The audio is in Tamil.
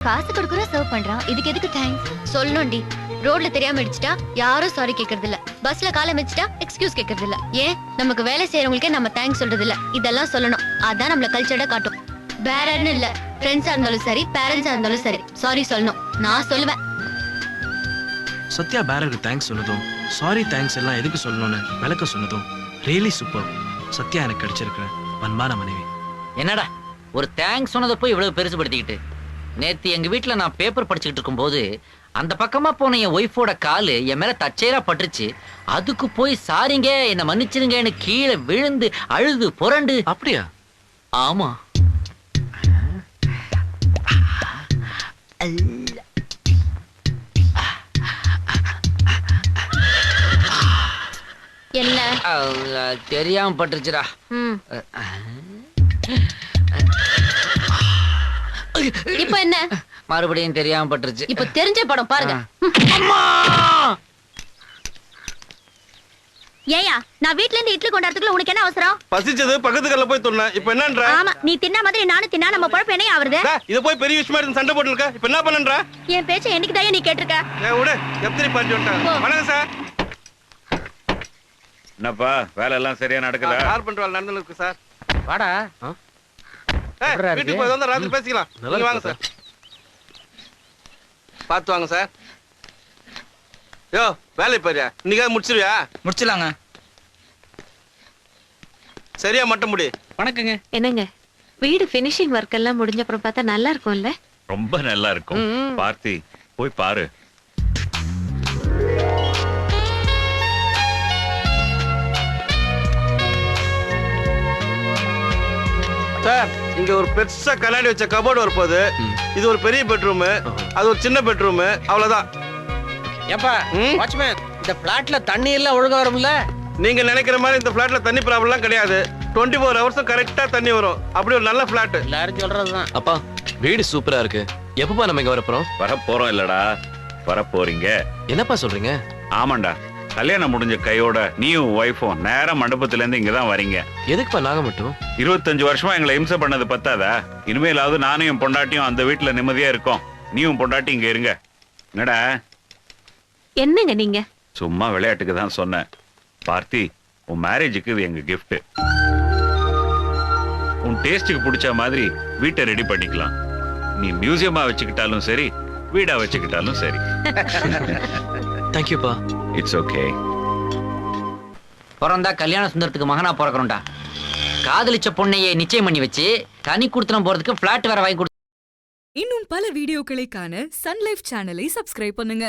காசு கொடுக்குற சர்வ் பண்றான், இதுக்கு எதுக்கு தேங்க்ஸ் சொல்லணும்டி. ரோட்ல தெரியாம இடிச்சிட்டா யாரும் சாரி கேக்குறது இல்ல, பஸ்ல காலை மிதிச்சிட்டா எக்ஸ்கியூஸ் கேக்குறது இல்ல, ஏன் நமக்கு வேலை செய்யறவங்களுக்கே நம்ம தேங்க்ஸ் சொல்றது இல்ல. இதெல்லாம் சொல்லணும், அதான் நம்மள கல்ச்சர்டா காட்டும். வேறன்னு இல்ல, ஃப்ரெண்ட்ஸா இருந்தாலும் சரி, பேரண்ட்ஸா இருந்தாலும் சரி, சாரி சொல்லணும். நான் சொல்லுவேன். சத்யா பேரருக்கு தேங்க்ஸ் சொன்னதும் சாரி தேங்க்ஸ் எல்லாம் எதுக்கு சொல்லணும்னு விளக்க சொன்னதும் ரியலி சூப்பர். சத்யா எனக்கு கிடைச்சிருக்கிற அன்பான மனைவி. என்னடா ஒரு தேங்க்ஸ் சொன்னதை போய் இவ்வளவு பெருசுபடுத்திக்கிட்டு. நேத்து எங்க வீட்டுல நான் பேப்பர் படிச்சுக்கிட்டு இருக்கும் போது அந்த பக்கமா போன என் ஒய்ஃபோட காலு என் மேல தச்சையரா பட்டுருச்சு. அதுக்கு போய் சாரிங்க என்ன மன்னிச்சிருங்கன்னு கீழே விழுந்து அழுது புரண்டு. அப்படியா? ஆமா. என்ன தெரியாம பட்டுருச்சுடா. இப்ப என்ன? மறுபடியும் தெரியாம பட்டுருச்சு. இப்ப தெரிஞ்ச படம் பாருங்க. ஏயா, நான் வீட்ல இருந்து இட்லி கொண்டாடுறதுக்குள்ள உனக்கு என்ன அவசரம்? பசிச்சது பக்கத்து கல்ல போய் சொன்னேன். இப்ப என்னன்ற? ஆமா, நீ தின்ன மாதிரி நானும் தின்னா நம்ம பொழப்பு என்ன ஆவறது? இத போய் பெரிய விஷயமா இருந்து சண்டை போட்டுருக்க. இப்ப என்ன பண்ணன்ற? என் பேச்ச என்னைக்கு தான் நீ கேட்டிருக்க? விடு, எப்படி பாட்டி வந்துட்டாங்க. வணக்கம் சார். என்னப்பா வேலை எல்லாம் சரியா நடக்குதா? கார் பண்ற வேலை நடந்துட்டு இருக்கு சார். வாடா. வீட்டுக்கு போய் வந்து ராத்திரி பேசிக்கலாம். நீங்க வாங்க சார். பாத்து வாங்க சார். யோ, வேலை பாரியா? இன்னைக்கு முடிச்சிருவியா? முடிச்சிடலாங்க. சரியா மட்டும் முடி. வணக்கங்க. என்னங்க வீடு ஃபினிஷிங் ஒர்க் எல்லாம் முடிஞ்ச அப்புறம் பார்த்தா நல்லா இருக்கும்ல? ரொம்ப நல்லா இருக்கும். பார்த்தி போய் பாரு. சார், இங்க ஒரு பெருசா கண்ணாடி வச்ச கபோர்டு வரப்போகுது. இது ஒரு பெரிய பெட்ரூம், அது ஒரு சின்ன பெட்ரூம், அவ்வளவுதான். ஏப்பா வாட்ச்மேன், இந்த பிளாட்ல தண்ணி எல்லாம் ஒழுங்கா வரும்ல? நீங்க நினைக்கிற மாதிரி இந்த பிளாட்ல தண்ணி ப்ராப்ளம்லாம் கிடையாது. 24 ஹவர்ஸும் கரெக்டா தண்ணி வரும். அப்படி ஒரு நல்ல பிளாட். எல்லாரும் சொல்றதுதான். அப்பா வீடு சூப்பரா இருக்கு. எப்பப்பா நம்ம இங்க வரப்போறோம்? வரப்போறோம் இல்லடா, வரப்போறீங்க. என்னப்பா சொல்றீங்க? ஆமாண்டா, கல்யாணம் முடிஞ்ச கையோட நீயும் ஒய்ஃபும் நேரா மண்டபத்துல இருந்து இங்கதான் வரீங்க. எதுக்குப்பா நாங்க மட்டும்? 25 வருஷமா எங்களை இம்சை பண்ணது பத்தாதா? இனிமேலாவது நானும் என் பொண்டாட்டியும் அந்த வீட்டுல நிம்மதியா இருக்கோம். நீயும் பொண்டாட்டி இங்க இருங்க. என்னடா? என்னங்க நீங்க? சும்மா விளையாட்டுக்கு தான் சொன்னேன். பார்த்தி, உன் மேரேஜுக்கு இது எங்க கிஃப்ட். உன் டேஸ்டுக்கு பிடிச்ச மாதிரி வீட்டை ரெடி பண்ணிக்கலாம். நீ மியூசியமா வச்சுக்கிட்டாலும் சரி, வீடா வச்சுக்கிட்டாலும் சரி. தேங்க்யூப்பா. It's okay. பிறந்தா கல்யாண சுந்தரத்துக்கு மகனா பிறக்கணும்டா. காதலிச்ச பொண்ணையை நிச்சயம் பண்ணி வச்சு தனி கொடுத்தனம் போறதுக்கு பிளாட் வேற வாங்கி. இன்னும் பல வீடியோக்களை காண சன் லைஃப் சேனலை சப்ஸ்கிரைப் பண்ணுங்க.